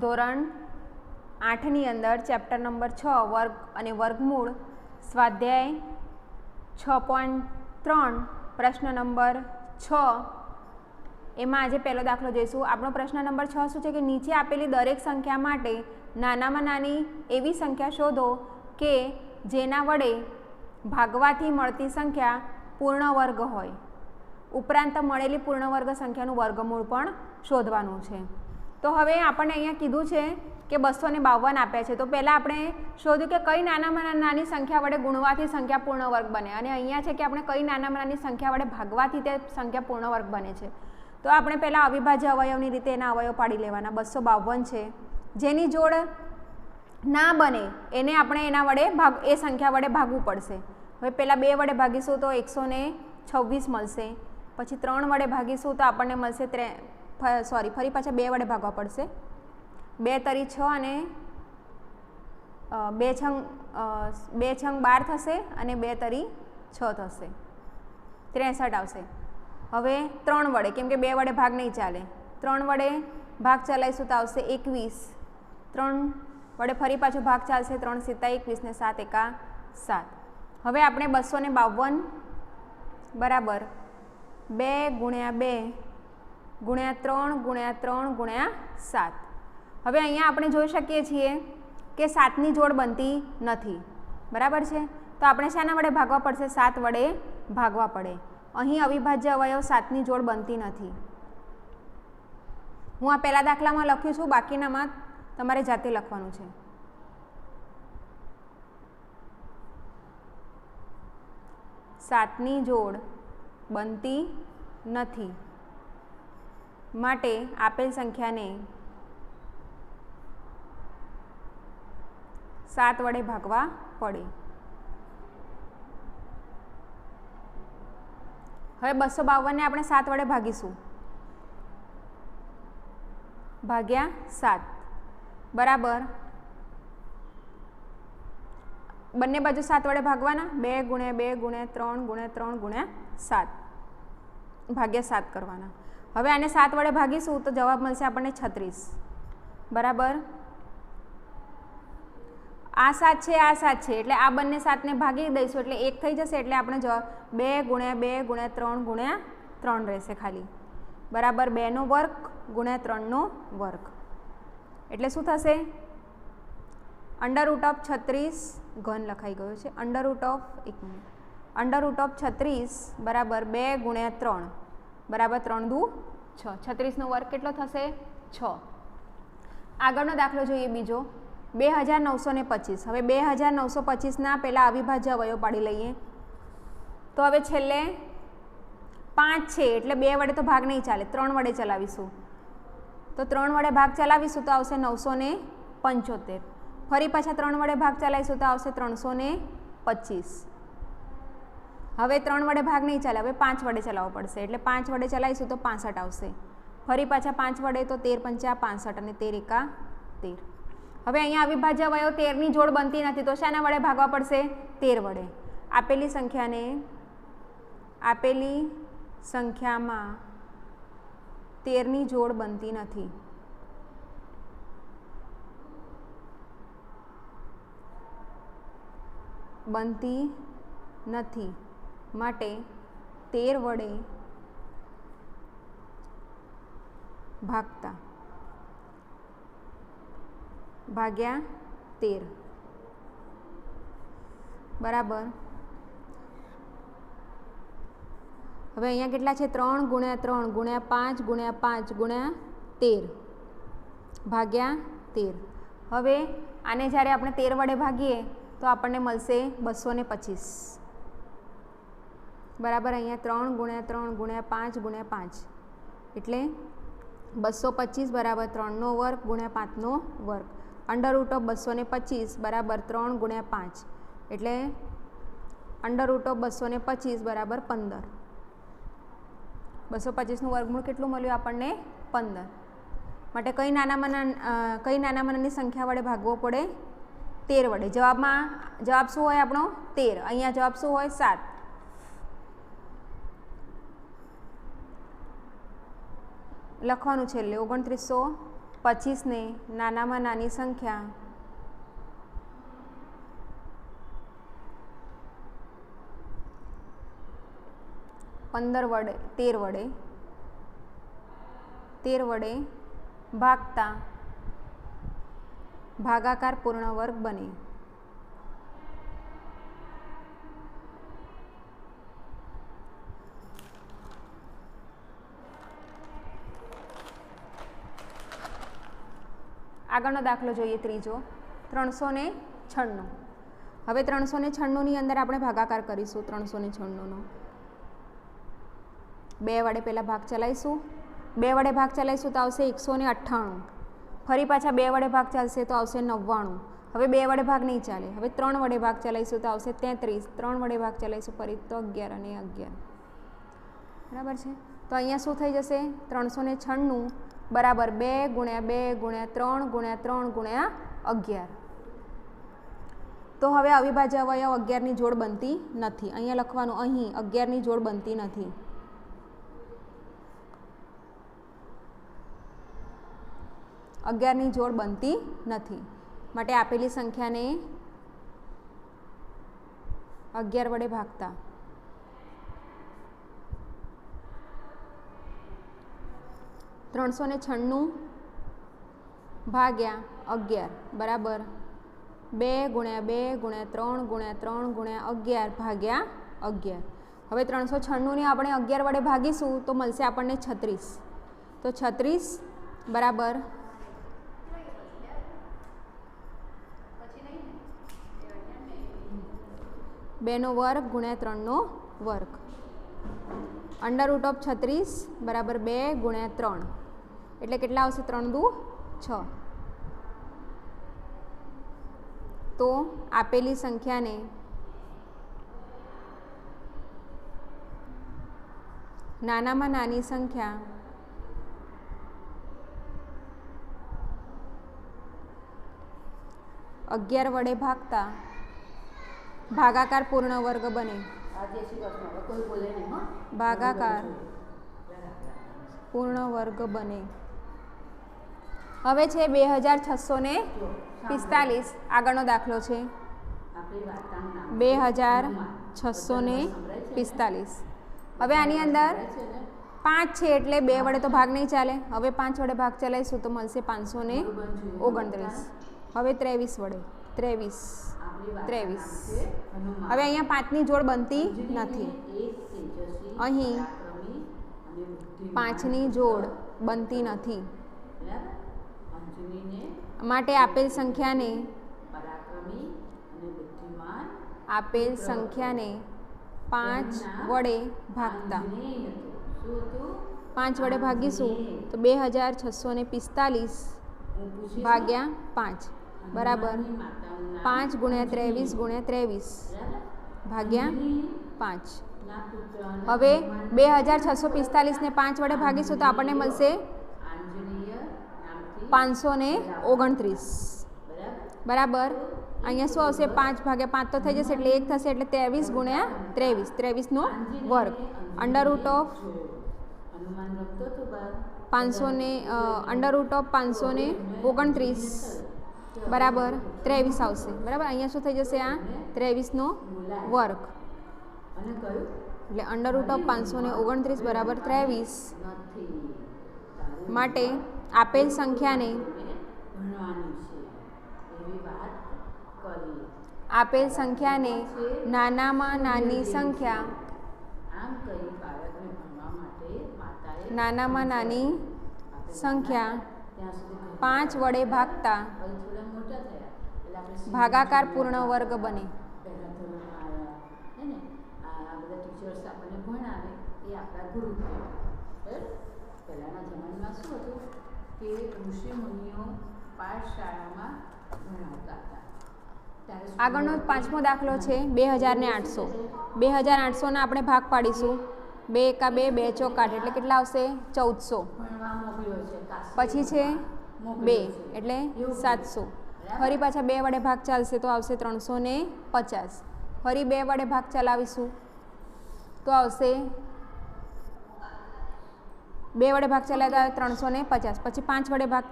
ધોરણ 8ની અંદર chapter number 6 વર્ગ અને વર્ગમૂળ સ્વાધ્યાય 6.3 પ્રશ્ન નંબર 6 એમાં આજે પહેલો દાખલો જોઈશું। આપણો પ્રશ્ન નંબર 6 શું છે કે નીચે આપેલી દરેક સંખ્યા માટે નાનામાં નાની એવી સંખ્યા શોધો કે જેના વડે ભાગવાથી મળતી સંખ્યા પૂર્ણ વર્ગ હોય। ઉપરાંત મળેલી પૂર્ણ વર્ગ સંખ્યાનું વર્ગમૂળ પણ શોધવાનું છે। તો હવે આપણને અહીંયા કીધું છે કે 252 આપ્યા છે, તો પહેલાં આપણે શોધ્યું કે કઈ નાનામાં નાની સંખ્યા વડે ગુણવાથી સંખ્યા પૂર્ણ વર્ગ બને, અને અહીંયા છે કે આપણે કઈ નાનામાં નાની સંખ્યા વડે ભાગવાથી તે સંખ્યા પૂર્ણ વર્ગ બને છે। તો આપણે પહેલાં અવિભાજ્ય અવયવની રીતે એના અવયવ પાડી લેવાના। 252 છે, જેની જોડ ના બને એને આપણે એના વડે એ સંખ્યા વડે ભાગવું પડશે। હવે પહેલાં 2 વડે ભાગીશું તો 126 મળશે, પછી 3 વડે ભાગીશું તો આપણને મળશે ફરી પાછા 2 વડે ભાગવા પડશે। 2 તરી 6 અને 2 છંગ 12 થશે અને 2 તરી 6 થશે, 63 આવશે। હવે 3 વડે, કેમ કે 2 વડે ભાગ નહીં ચાલે, 3 વડે ભાગ ચલાવીશું તો આવશે 21। 3 વડે ફરી પાછો ભાગ ચાલશે, 3 × 7 = 21 ને 7 × 7। હવે આપણે 252 બરાબર 2 × 2 × 3 × 3 × 7। હવે અહીંયા આપણે જોઈ શકીએ છીએ કે 7ની જોડ બનતી નથી, બરાબર છે, તો આપણે શાના વડે ભાગવા પડશે? 7 વડે ભાગવા પડે। અહીં અવિભાજ્ય અવયવ 7ની જોડ બનતી નથી। હું આ પહેલા દાખલામાં લખ્યું છું, બાકીનામાં તમારે જાતે લખવાનું છે। સાતની જોડ બનતી નથી માટે આપેલ સંખ્યાને 7 વડે ભાગવા પડે। હવે 252 ને આપણે 7 વડે ભાગીશું, ભાગ્યા 7 બરાબર બંને બાજુ 7 વડે ભાગવાના, 2 × 2 × 3 × 3 × 7 ભાગ્યા 7 કરવાના। હવે આને 7 વડે ભાગીશું તો જવાબ મળશે આપણને 36 બરાબર। આ 7 છે, આ 7 છે, એટલે આ બંને 7ને ભાગી દઈશું એટલે 1 થઈ જશે, એટલે આપણે જવાબ 2 × 2 × 3 × 3 રહેશે ખાલી, બરાબર 2નો વર્ગ × 3નો વર્ગ, એટલે શું થશે? √36 ઘન લખાઈ ગયો છે, √36 બરાબર 2 × 3 બરાબર 3 દુ 6, 36નો વર્ગ કેટલો થશે? 6। આગળનો દાખલો જોઈએ બીજો 2925। હવે 2925ના પહેલાં અવિભાજ્ય અવયવ પાડી લઈએ। તો હવે છેલ્લે 5 છે એટલે 2 વડે તો ભાગ નહીં ચાલે, 3 વડે ચલાવીશું, તો 3 વડે ભાગ ચલાવીશું તો આવશે 975। ફરી પાછા 3 વડે ભાગ ચલાવીશું તો આવશે 325। હવે 3 વડે ભાગ નહીં ચાલે, હવે 5 વડે ચલાવવો પડશે, એટલે 5 વડે ચલાવીશું તો 65 આવશે, ફરી પાછા 5 વડે તો 13 × 5 = 65 અને 13 × 13। હવે અહીંયા અવિભાજ્ય અવયવ 13ની જોડ બનતી નથી, તો શાના વડે ભાગવા પડશે? 13 વડે। આપેલી સંખ્યામાં 13ની જોડ બનતી નથી, માટે 13 વડે ભાગ્યા 13 બરાબર। હવે અહીંયા કેટલા છે? 3 × 3 × 5 × 5 × 13 ભાગ્યા 13। હવે આને જ્યારે આપણે 13 વડે ભાગીએ તો આપણને મળશે 225 બરાબર। અહીંયા 3 × 3 × 5 × 5 એટલે 225 બરાબર 3નો વર્ગ × 5નો વર્ગ, √225 બરાબર 3 × 5 એટલે √225 બરાબર 15। 225નું વર્ગમૂળ કેટલું મળ્યું આપણને? 15। માટે કઈ નાનામાં નાની સંખ્યા વડે ભાગવો પડે? 13 વડે। જવાબ શું હોય આપણો? 13। અહીંયા જવાબ શું હોય? 7। લખવાનું છેલ્લે 2925 25 ને નાનામાં નાની સંખ્યા 13 વડે ભાગતા ભાગાકાર પૂર્ણ વર્ગ બને. આગળનો દાખલો જોઈએ ત્રીજો 396. હવે 396ની અંદર આપણે ભાગાકાર કરીશું. 396નો 2 વડે પહેલાં ભાગ ચલાવીશું. 2 વડે ભાગ ચલાવીશું તો આવશે 198. ફરી પાછા 2 વડે ભાગ ચાલશે તો આવશે 99. હવે 2 વડે ભાગ નહીં ચાલે. હવે 3 વડે ભાગ ચલાવીશું તો આવશે 33. 3 વડે ભાગ ચલાવીશું ફરી તો 11 અને 11. બરાબર છે. તો અહીંયા શું થઈ જશે? 396 બરાબર 2 ગુણ્યા 2 ગુણ્યા 3 ગુણ્યા 3 ગુણ્યા 11. તો હવે અવિભાજ્ય અવયવ 11ની જોડ બનતી નથી. અહીંયા લખવાનું, અહીં 11ની જોડ બનતી નથી. અગિયારની જોડ બનતી નથી. માટે આપેલી સંખ્યાને 11 વડે ભાગતા (396 ભાગ્યા 11 બરાબર 2 ગુણ્યા 2 ગુણ્યા 3 ગુણ્યા 3 ગુણ્યા 11 ભાગ્યા 11. હવે 396ને આપણે 11 વડે ભાગીશું તો મળશે આપણને 36. તો 36 બરાબર 2નો વર્ગ ગુણ્યા 3નો વર્ગ. √36 બરાબર 2 ગુણ્યા 3 એટલે કેટલા આવશે? 3 દુ 6. તો આપેલી સંખ્યાને નાનામાં નાની સંખ્યા અગિયાર વડે ભાગતા ભાગાકાર પૂર્ણ વર્ગ બને. ભાગાકાર પૂર્ણ વર્ગ બને. હવે છે 2645. આગળનો દાખલો છે 2645. હવે આની અંદર 5 છે એટલે 2 વડે તો ભાગ નહીં ચાલે. હવે 5 વડે ભાગ ચલાવીશું તો મળશે 529. હવે 23 વડે 23. હવે અહીંયા 5ની જોડ બનતી નથી. અહીં 5ની જોડ બનતી નથી. માટે આપેલ સંખ્યાને 5 વડે ભાગતા 5 વડે ભાગીશું તો 2645 ભાગ્યા 5 બરાબર 5 ગુણ્યા 23 ગુણ્યા 23 ભાગ્યા 5. હવે 2645ને 5 વડે ભાગીશું તો આપણને મળશે 529 બરાબર. અહીંયા શું આવશે? 5 ભાગ્યા 5 તો થઈ જશે એટલે 1 થશે એટલે 23 ગુણ્યા 23 નો વર્ગ √529 બરાબર 23 આવશે. બરાબર અહીંયા શું થઈ જશે? આ 23 નો વર્ગ એટલે √529 બરાબર 23. માટે આપેલ સંખ્યાને નાનામાં નાની સંખ્યા 5 વડે ભાગતા ભાગાકાર પૂર્ણ વર્ગ બને. પહેલાના જમાનામાં શું હતું કે ઋષિ મુનિઓ પાઠશાળામાં ભણાવતા હતા. આગળનો 5મો દાખલો છે 2800. 2800ના આપણે ભાગ પાડીશું. 2 એકા 2, 2 ચોક 8 એટલે કેટલા આવશે? 1400. પછી છે 2 એટલે 700. ફરી પાછા 2 વડે ભાગ ચાલશે તો આવશે 350. ફરી 2 વડે ભાગ ચલાવીશું તો આવશે 2 વડે ભાગ ચલાવ્યા તો 350, પછી 5 વડે ભાગ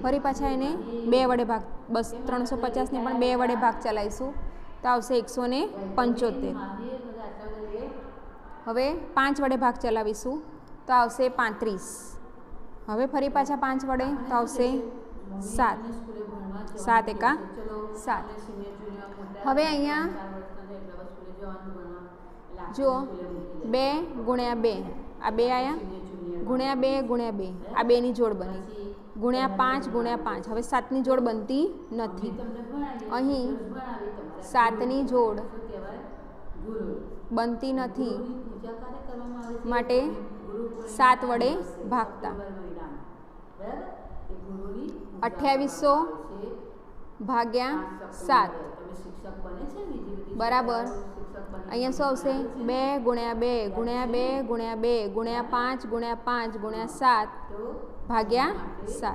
ફરી પાછા એને 2 વડે ભાગ, બસ 350ને પણ 2 વડે ભાગ ચલાવીશું તો આવશે 175. હવે 5 વડે ભાગ ચલાવીશું તો આવશે 35. હવે ફરી પાછા 5 વડે તો આવશે 7. 7 એકા 7. હવે અહીંયા જુઓ 2 ગુણ્યા 2, આ 2 આવ્યા, ગુણ્યા 2 ગુણ્યા 2, આ 2ની જોડ બની, ગુણ્યા 5 ગુણ્યા 5. હવે 7ની જોડ બનતી નથી. અહીં 7ની જોડ બનતી નથી માટે 7 વડે ભાગતા 2800 ભાગ્યા 7 બરાબર અહીંયા શું આવશે 2 ગુણ્યા 2 ગુણ્યા 2 ગુણ્યા 2 ગુણ્યા 5 ગુણ્યા 5 ગુણ્યા 7 ભાગ્યા 7.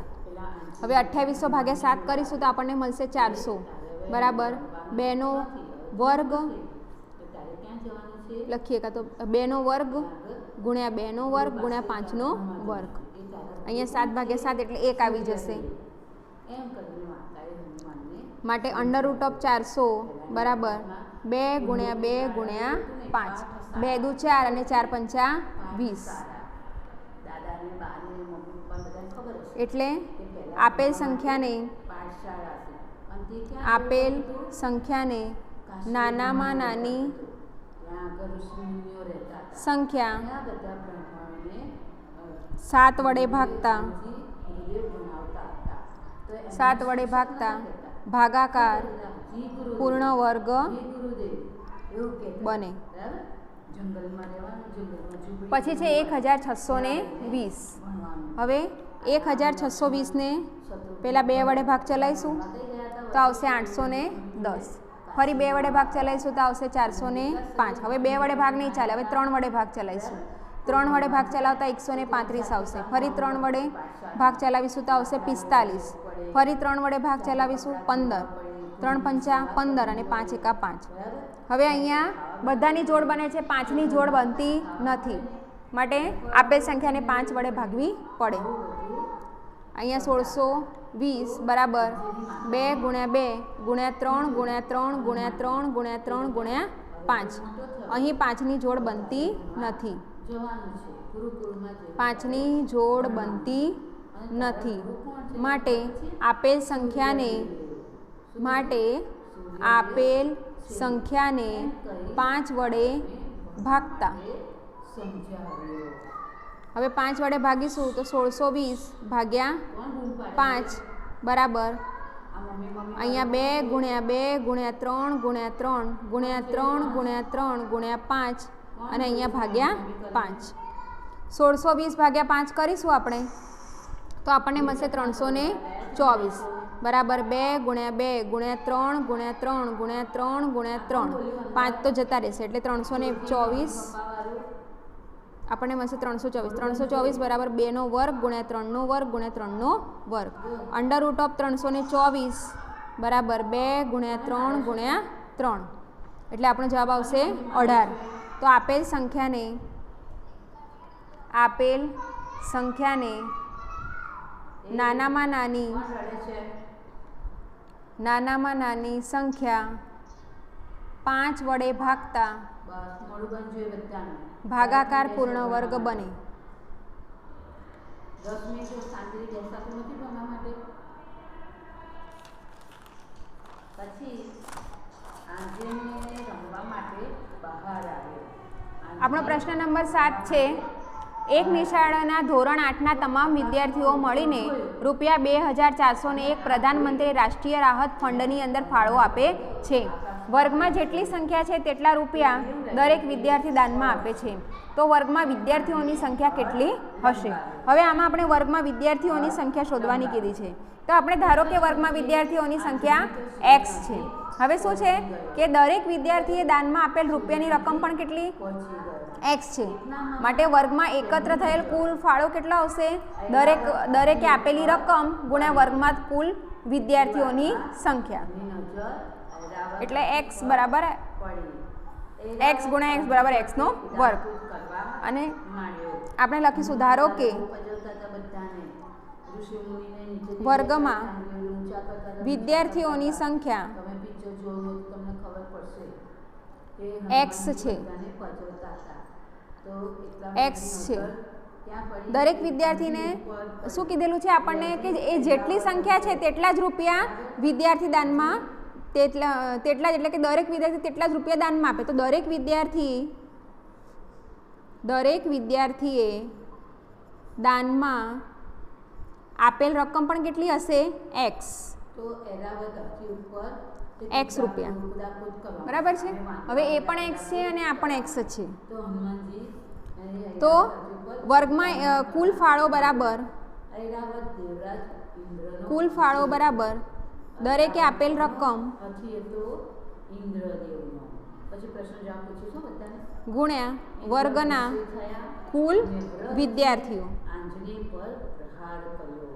હવે 2800 ભાગ્યા 7 કરીશું તો આપણને મળશે 400 બરાબર 2નો વર્ગ લખીએ કાં તો 2નો વર્ગ ગુણ્યા 2નો વર્ગ ગુણ્યા 5નો વર્ગ. અહીંયા 7 ભાગ્યા 7 એટલે 1 આવી જશે માટે √400 બરાબર 2 ગુણ્યા 2 ગુણ્યા 5. 2 દુ 4 અને 4 પંચા 20. એટલે આપેલ સંખ્યાને નાનામાં નાની સંખ્યા 7 વડે ભાગતા ભાગાકાર પૂર્ણ વર્ગ બને. પછી છે 1620. હવે 1620ને પહેલાં 2 વડે ભાગ ચલાવીશું તો આવશે 810. ફરી 2 વડે ભાગ ચલાવીશું તો આવશે 405. હવે 2 વડે ભાગ નહીં ચાલે, હવે 3 વડે ભાગ ચલાવીશું. 3 વડે ભાગ ચલાવતા 135 આવશે. ફરી 3 વડે ભાગ ચલાવીશું તો આવશે 45. ફરી 3 વડે ભાગ ચલાવીશું 15. 3 પંચા 15 અને 5 એકા 5. હવે અહીંયા બધાની જોડ બને છે, 5ની જોડ બનતી નથી માટે આપેલ સંખ્યાને 5 વડે ભાગવી પડે. અહીંયા 1620 બરાબર 2 ગુણ્યા 2 ગુણ્યા 3 ગુણ્યા 3 ગુણ્યા 3 ગુણ્યા 3 ગુણ્યા 5. અહીં 5ની જોડ બનતી નથી, 5ની જોડ બનતી નથી માટે આપેલ સંખ્યાને 5 વડે ભાગતા. હવે 5 વડે ભાગીશું તો 1620 ભાગ્યા 5 બરાબર અહીંયા 2 ગુણ્યા 2 ગુણ્યા 3 ગુણ્યા 3 ગુણ્યા 3 ગુણ્યા 3 ગુણ્યા 5 અને અહીંયા ભાગ્યા 5. 1620 ભાગ્યા 5 કરીશું આપણે તો આપણને મળશે 324 બરાબર 2 ગુણ્યા 2 ગુણ્યા 3 ગુણ્યા 3 ગુણ્યા 3 ગુણ્યા 3, 5 તો જતા રહેશે એટલે 324 આપણને મળશે 324 બરાબર 2નો વર્ગ ગુણ્યા 3નો વર્ગ ગુણ્યા 3નો વર્ગ. √324 બરાબર 2 ગુણ્યા 3 ગુણ્યા 3 એટલે આપણો જવાબ આવશે 18. તો આપેલ સંખ્યાને નાનામાં નાની સંખ્યા 5 વડે ભાગતા ભાગાકાર પૂર્ણ વર્ગ બને. આપણો પ્રશ્ન નંબર 7 છે એક નિશાળના ધોરણ 8ના તમામ વિદ્યાર્થીઓ મળીને ₹2401 પ્રધાનમંત્રી રાષ્ટ્રીય રાહત ફંડની અંદર ફાળો આપે છે. વર્ગમાં જેટલી સંખ્યા છે તેટલા રૂપિયા દરેક વિદ્યાર્થી દાનમાં આપે છે. તો વર્ગમાં વિદ્યાર્થીઓની સંખ્યા કેટલી હશે? હવે આમાં આપણે વર્ગમાં વિદ્યાર્થીઓની સંખ્યા શોધવાની કીધી છે. તો આપણે ધારો કે વર્ગમાં વિદ્યાર્થીઓની સંખ્યા x છે. હવે શું છે કે દરેક વિદ્યાર્થીએ દાનમાં આપેલ રૂપિયાની રકમ પણ કેટલી x છે માટે વર્ગમાં એકત્ર થયેલ કુલ ફાળો કેટલો આવશે? દરેકે આપેલી રકમ ગુણ્યા વર્ગમાં કુલ વિદ્યાર્થીઓની સંખ્યા એટલે x ગુણ્યા x બરાબર x નો વર્ગ અને આપણે લખીશું ધારો કે પજવતા હતા બધાને ઋષિ મુનિને નીચે વર્ગમાં ઊંચા કરતા હતા વિદ્યાર્થીઓની સંખ્યા તમે પિક્ચર જોવો તો તમને ખબર પડશે કે X હનુમાનજી છે. બધાને પજવતા હતા તો એટલા X છે. ત્યાં પડી દરેક વિદ્યાર્થીને શું કીધેલું છે આપણને કે એ જેટલી સંખ્યા છે તેટલા જ રૂપિયા વિદ્યાર્થી દાનમાં તેટલા જ એટલે કે દરેક વિદ્યાર્થી તેટલા જ રૂપિયા દાનમાં આપે. તો દરેક વિદ્યાર્થીએ દાનમાં આપેલ રકમ પણ કેટલી હશે? X. તો એરાવત અથી ઉપર X રૂપિયા. બરાબર છે. હવે એ પણ X છે અને આ પણ X જ છે. તો હનુમાનજી તો વર્ગમાં કુલ ફાળો બરાબર ઐરાવત દેવરાજ ઇન્દ્રનો કુલ ફાળો બરાબર દરેકે આપેલ રકમ અથી હતો ઇન્દ્રદેવનો. પછી પ્રશ્ન જવાબ પૂછીશું બધાને. ગુણ્યા વર્ગના થયા કુલ વિદ્યાર્થીઓ. આંજણી પર પ્રહાર કર્યો.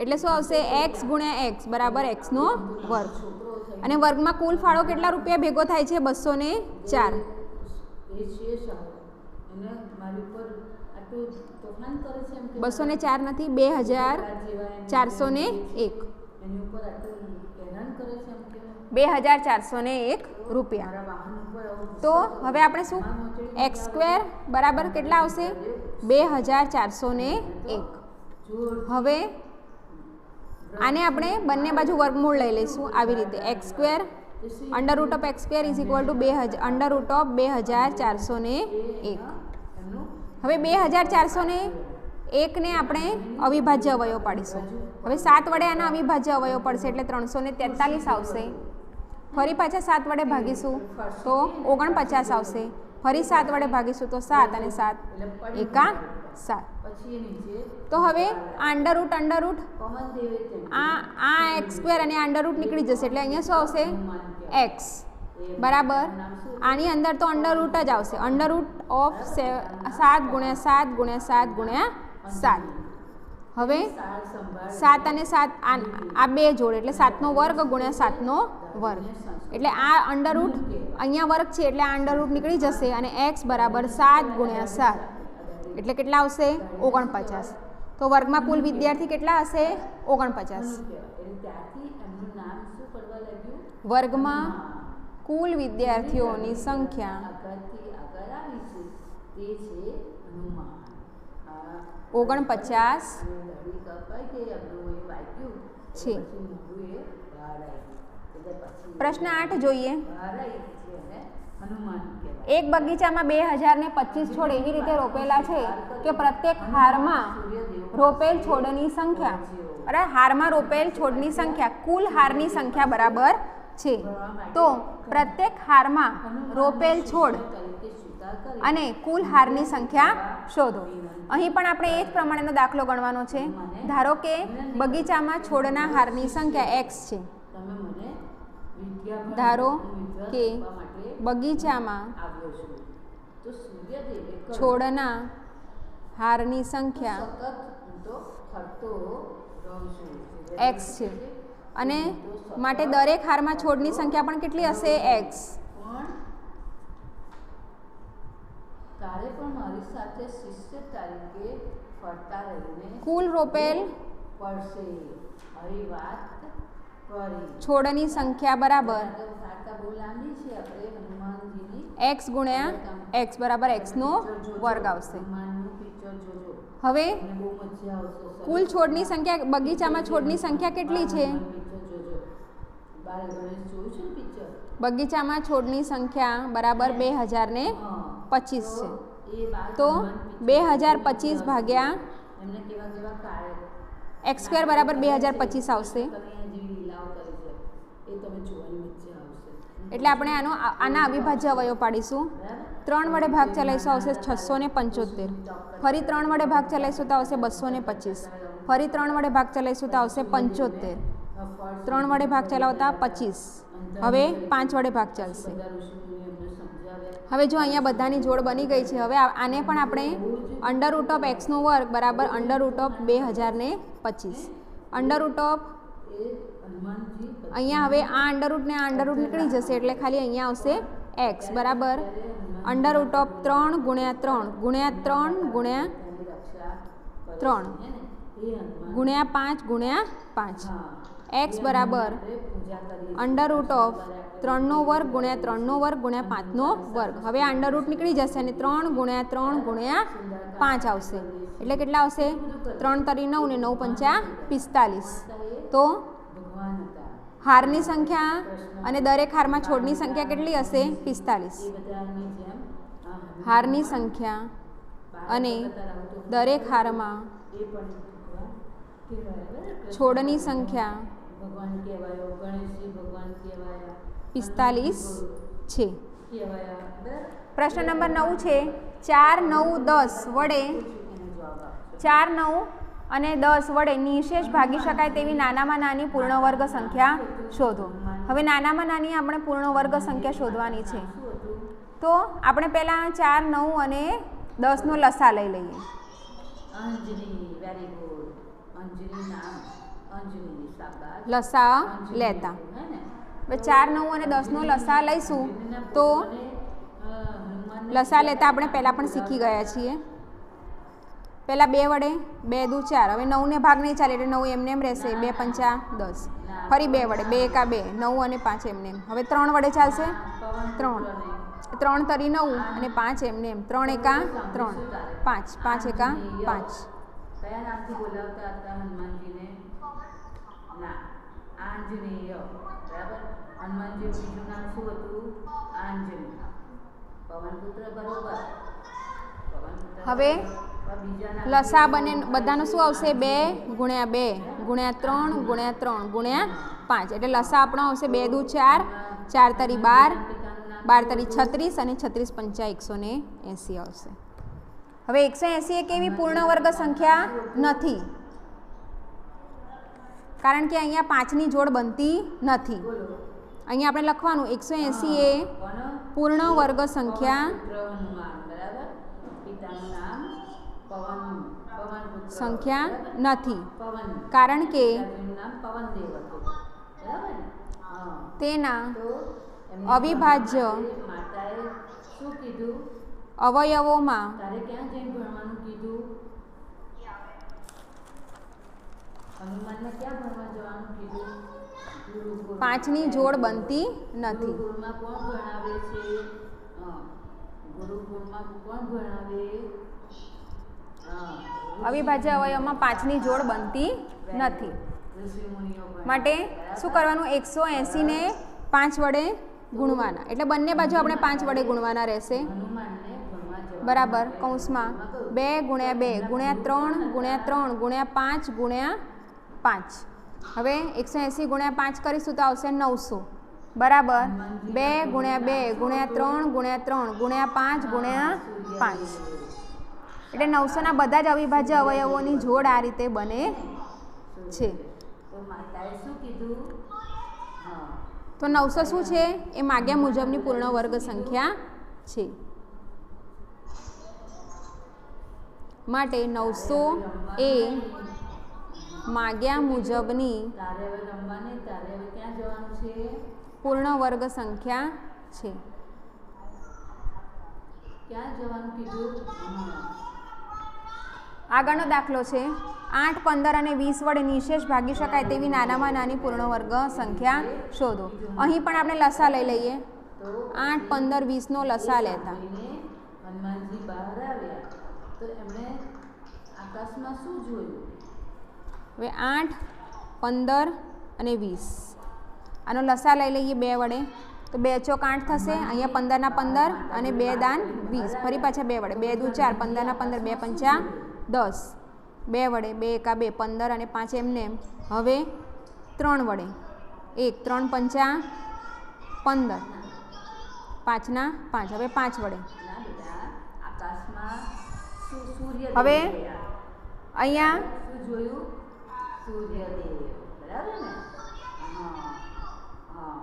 એટલે શું આવશે? X ગુણ્યા X બરાબર X નો વર્ગ. અને વર્ગમાં કુલ ફાળો કેટલા રૂપિયા ભેગો થાય છે? 204. એ શેષ એને મારી ઉપર આટલું તોફાન કરે છે એમ કે 204 નથી, 2401. એની ઉપર આટલું હેરાન કરે છે એમ કે 2401 રૂપિયા. મારા વાહન ઉપર આવું તો હવે આપણે શું x² બરાબર કેટલા આવશે? 2401. હવે આને આપણે બંને બાજુ વર્ગમૂળ લઈ લઈશું આવી રીતે. x² √x² = 2401. હવે 2401 ને આપણે અવિભાજ્ય અવયવ પાડીશું. હવે 7 વડે આના અવિભાજ્ય અવયવ પડશે એટલે 343 આવશે. ફરી પાછા 7 વડે ભાગીશું તો 49 આવશે. ફરી 7 વડે ભાગીશું તો 7 અને 7 એકા 7. પછી એ નીચે તો હવે આ અંડરરૂટ પવન દેવે તેમ આ x² અને આ અંડરરૂટ નીકળી જશે એટલે અહીંયા શું આવશે? x બરાબર. આની અંદર તો અંડરરૂટ જ આવશે. અંડરરૂટ ઓફ 7 ગુણ્યા 7 ગુણ્યા 7 ગુણ્યા 7. હવે સાર સંભાળ 7 અને 7 આ બે જોડ એટલે 7નો વર્ગ ગુણ્યા 7નો વર્ગ. એટલે આ અંડરરૂટ અહીંયા વર્ગ છે એટલે આ અંડરરૂટ નીકળી જશે અને x બરાબર 7 ગુણ્યા 7 એટલે કેટલા આવશે? 49. તો વર્ગમાં કુલ વિદ્યાર્થી કેટલા હશે? 49. એટલે ત્યારથી એમનું નામ શું પડવા લાગ્યું? વર્ગમાં કુલ વિદ્યાર્થીઓની સંખ્યા આગળથી આગળ આવી છે તે છે હનુમાન. આ 49 દાઢી કપાઈ ગઈ એમનું એ વાગ્યું છે. પછી મોઢું એ બહાર આવ્યું એટલે પછી પ્રશ્ન 8 જોઈએ. બહાર આવી છે એને હનુમાન કહેવાય. એક બગીચામાં 2025 છોડ એવી રીતે રોપેલા છે કે પ્રત્યેક હારમાં રોપેલ છોડની સંખ્યા બરાબર હારમાં રોપેલ છોડની સંખ્યા કુલ હારની સંખ્યા બરાબર છે. તો પ્રત્યેક હારમાં રોપેલ છોડ તરીકે સ્વીકાર કરી અને કુલ હારની સંખ્યા શોધો. અહીં પણ આપણે એ જ પ્રમાણેનો દાખલો ગણવાનો છે. ધારો કે બગીચામાં છોડના હારની સંખ્યા x છે. તમે મને વિદ્યા ધારો કે આપવા માટે બગીચામાં આવ્યો છું. તો સૂર્યદેવે કહ્યું, છોડના હારની સંખ્યા સતત હું તો ફરતો રહું છું. x છે અને માટે દરેક હારમાં છોડની સંખ્યા પણ કેટલી હશે? x. પણ તારે પણ મારી સાથે શિષ્ય તરીકે ફરતા રહીને કુલ રોપેલ પડશે. આવી વાત કરી. છોડની સંખ્યા બરાબર આગળ વાર્તા બહુ લાંબી છે. આપણે હનુમાનજીની x ગુણ્યા x બરાબર x નો વર્ગ આવશે. હનુમાનનું પિક્ચર જોજો હવે અને બહુ મજા આવશે. કુલ છોડની સંખ્યા બગીચામાં છોડની સંખ્યા કેટલી છે? પિક્ચર જોજો. બાલ ગણેશ જોયું છે ને પિક્ચર? બગીચામાં છોડની સંખ્યા બરાબર 2025 છે. એ બાલ તો હનુમાન 2025 ભાગ્યા એમને કેવા કેવા કાર્ય x² બરાબર 2025 આવશે. તમે જેવી લીલાઓ કરી છે એ તમે જોવાની મજા આવશે. એટલે આપણે આના અવિભાજ્ય અવયવ પાડીશું. 3 વડે ભાગ ચલાવીશું આવશે 675. ફરી 3 વડે ભાગ ચલાવીશું તો આવશે 225. ફરી 3 વડે ભાગ ચલાવીશું તો આવશે 75. 3 વડે ભાગ ચલાવતા 25. હવે 5 વડે ભાગ ચાલશે. હવે જો અહીંયા બધાની જોડ બની ગઈ છે. હવે આને પણ આપણે √x² બરાબર √2025. √ અહીંયા હવે આ અંડરરૂટ ને આ અંડરરૂટ નીકળી જશે એટલે ખાલી અહીંયા આવશે x બરાબર અંડર રૂટ ઓફ 3 ગુણ્યા 3 ગુણ્યા 3 ગુણ્યા તેની રક્ષા કરે 3 છે, હે ને? એ હનુમાન ગુણ્યા 5 ગુણ્યા 5 હા, એક્સ એ બરાબર હનુમાનને પૂજા કરીએ છીએ. અંડર રૂટ ઓફ 3નો વર્ગ ગુણ્યા 3નો વર્ગ ગુણ્યા 5નો વર્ગ. હવે અંડર રૂટ નીકળી જશે અને 3 ગુણ્યા 3 ગુણ્યા 5 આવશે. એટલે કેટલા આવશે? 3 તરી 9 ને 9 પંચા 45. તો ભગવાન હતા. હારની સંખ્યા અને દરેક હારમાં છોડની સંખ્યા કેટલી હશે? 45. એ બધાની જેમ આ હનુમાન હારની સંખ્યા અને દરેક હારમાં એ પણ ભગવાન કહેવાય. બરાબર? છોડની સંખ્યા ભગવાન કહેવાયો, ગણેશજી ભગવાન કહેવાયા, 45 છે. કહેવાયા. બરાબર? પ્રશ્ન નંબર 9 છે 4, 9, 10 વડે એનો જવાબ આપશો. 4, 9 અને 10 વડે નિશેષ ભાગી શકાય તેવી નાનામાં નાની પૂર્ણ વર્ગ સંખ્યા શોધો. હવે નાનામાં નાની આપણે પૂર્ણ વર્ગ સંખ્યા શોધવાની છે. શું હતું? તો આપણે પહેલાં 4, 9 અને 10નો લસા લઈ લઈએ. Anjani, very good. અંજની નામ અંજની, શાબાશ. લસા અંજની, લેતા હે ને? હવે 4, 9 અને 10નો લસા લઈશું તો હનુમાનને લસા લેતા આપણે પહેલાં પણ શીખી ગયા છીએ. પહેલાં 2 વડે 2 દુ 4. હવે 9ને ભાગ નહીં ચાલે એટલે 9 એમને એમ રહેશે. 2 પંચા 10. ફરી 2 વડે 2 એકા 2, 9 અને 5 એમને એમ. હવે 3 વડે ચાલશે. 3 3 તરી 9 અને 5 એમને એમ. 3 એકા 3, 5 5 એકા 5. કયા નામથી બોલાવતા હતા હનુમાનજીને? ના, આંજનેય. બરાબર? હનુમાનજીનું બીજું નામ શું હતું? આંજનેય. પવનપુત્ર, બરોબર. પવનપુત્ર. હવે બીજા નામ લસા બને બધાનો શું આવશે? 2 ગુણ્યા 2 ગુણ્યા 3 ગુણ્યા 3 ગુણ્યા 5. એટલે લસા આપણો આવશે 2 દુ 4, 4 તરી 12, 12 તરી 36 અને 36 પંચા 180 આવશે. હવે 180 એ કેવી પૂર્ણ વર્ગ સંખ્યા નથી, કારણ કે અહીંયા 5ની જોડ બનતી નથી. અહીંયા આપણે લખવાનું 180 એ પૂર્ણ વર્ગ સંખ્યા પુત્ર હનુમાન. બરાબર? પિતાનું નામ પવનપુત્ર. સંખ્યા બરાબર? નથી, પવન. કારણ કે પિતાજીનું નામ પવનદેવ હતું. બરાબર ને? હા. તેના તો એમની અવિભાજ્ય માતાએ શું કીધું? અવયવોમાં તારે ક્યાં જઈને ભણવાનું કીધું? હનુમાનને ક્યાં ભણવા જવાનું કીધું? ગુરુકુળ. 5ની જોડ બનતી નથી. ગુરુકુળમાં કોણ ભણાવે છે? હા. ગુરુકુળમાં કોણ ભણાવે? હા. અવિભાજ્ય અવયવમાં 5ની જોડ બનતી નથી. ઋષિમુનિઓ ભણાવે. માટે બરાબર? શું કરવાનું? 180 ને 5 વડે ગુણવાના. એટલે બંને બાજુ આપણે 5 વડે ગુણવાના રહેશે. હનુમાનને ભણવા જવાનું બરાબર? આપણે કૌંસમાં ગુરુકુળમાં કહ્યું. 2 ગુણ્યા 2 ગુણ્યા 3 ગુણ્યા 5 ગુણ્યા 5. હવે 180 ગુણ્યા 5 કરીશું તો આવશે 900. બરાબર? 2 ગુણ્યા 2 ગુણ્યા 3 ગુણ્યા 3 ગુણ્યા 5 ગુણ્યા 5. એટલે 900ના બધા જ અવિભાજ્ય અવયવોની જોડ આ રીતે બને છે. તો માતાએ શું કીધું? હા. તો 900 શું છે? એ માગ્યા મુજબની પૂર્ણ વર્ગ સંખ્યા છે. માટે 900 એ માગ્યા મુજબની તારે હવે રમવા નહીં, તારે હવે ક્યાં જવાનું છે? પૂર્ણ વર્ગ સંખ્યા છે. ક્યાં જવાનું કીધું? હા. આગળનો દાખલો છે 8, 15 અને 20 વડે નિશેષ ભાગી શકાય તેવી નાનામાં નાની પૂર્ણ વર્ગ સંખ્યા શોધો. અહીં પણ આપણે લસા લઈ લઈએ. તો 8, 15, 20નો લસા લેતા જોઈને હનુમાનજી બહાર આવ્યા તો એમણે આકાશમાં શું જોયું? હવે 8, 15 અને 20 આનો લસા લઈ લઈએ 2 વડે. તો 2 ચોક 8 થશે. અહીંયા 15ના 15 અને 2 દાન 20. ફરી પાછા 2 વડે 2 દુ 4, 15ના 15, 2 પંચા 10. 2 વડે 2 એકા 2, 15 અને 5 એમને એમ. હવે 3 વડે 1, 3 પંચા 15, 5ના 5. હવે 5 વડે. ના બેટા, આકાશમાં સૂર્યદેવ હવે જોયા. અહીંયા શું જોયું? સૂર્યદેવ. બરાબર ને? હા. હા.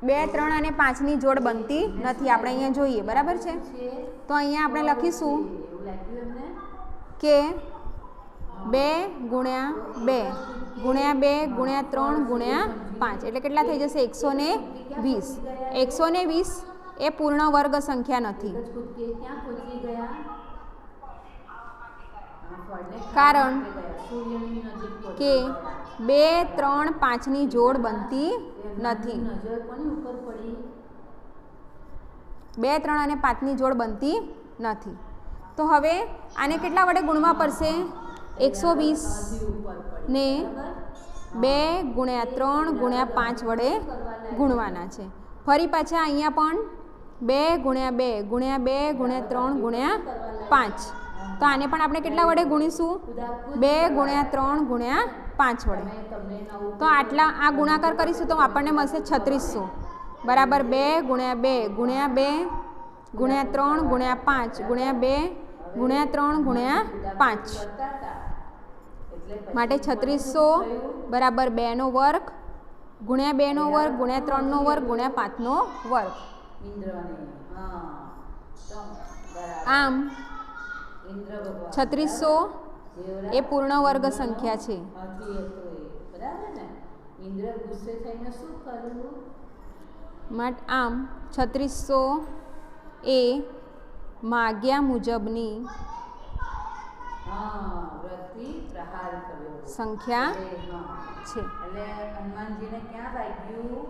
2, 3 અને 5ની જોડ બનતી નથી. આપણે અહીંયા જોઈએ. બરાબર છે? છે તો અહીંયા આપણે લખીશું એવું લાગ્યું એમને? કે 2 ગુણ્યા 2 ગુણ્યા 2 ગુણ્યા 3 ગુણ્યા 5 એટલે કેટલા થઈ જશે? 120. 120 એ પૂર્ણ વર્ગ સંખ્યા નથી. એક જ કૂદકે ક્યાં પહોંચી ગયા? ફળને કારણ ખાવા માટે ગયા. સૂર્યની નજીક પહોંચી કે ગયા. 2 3 5ની જોડ બનતી નથી. એમની નજર કોની ઉપર પડી? 2 3 અને 5ની જોડ બનતી નથી. તો હવે આને કેટલા વડે ગુણવા પડશે? 120 હજી ઉપર પડી. ને બરાબર? 2 × 3 × 5 વડે ગુણવાના છે. ફરી પાછા અહીંયા પણ 2 × 2 × 2 × 3 × 5. તો આને પણ આપણે કેટલા વડે ગુણીશું? 2 × 3 × 5 વડે. તમને નવું તો આટલા આ ગુણાકાર કરીશું તો આપણને મળશે 3600 બરાબર 2 × 2 × 2 × 3 × 5 × 2 × 3 × 5 માટે 3600 બરાબર 2નો વર્ગ ગુણ્યા 2નો વર્ગ ગુણ્યા 3નો વર્ગ ગુણ્યા 5નો વર્ગ. ઇન્દ્રને હા તો બરાબર. આમ ઇન્દ્ર ભગવાન 3600 એ પૂર્ણ વર્ગ સંખ્યા છે. હાથી હતો એ બરાબર ને. ઇન્દ્ર ગુસ્સે થઈને શું કર્યું? આમ 3600 એ માગ્યા મુજબની હા વ્રતથી પ્રહાર કર્યો સંખ્યા એટલે હા છે. એટલે હનુમાનજીને ક્યાં વાગ્યું?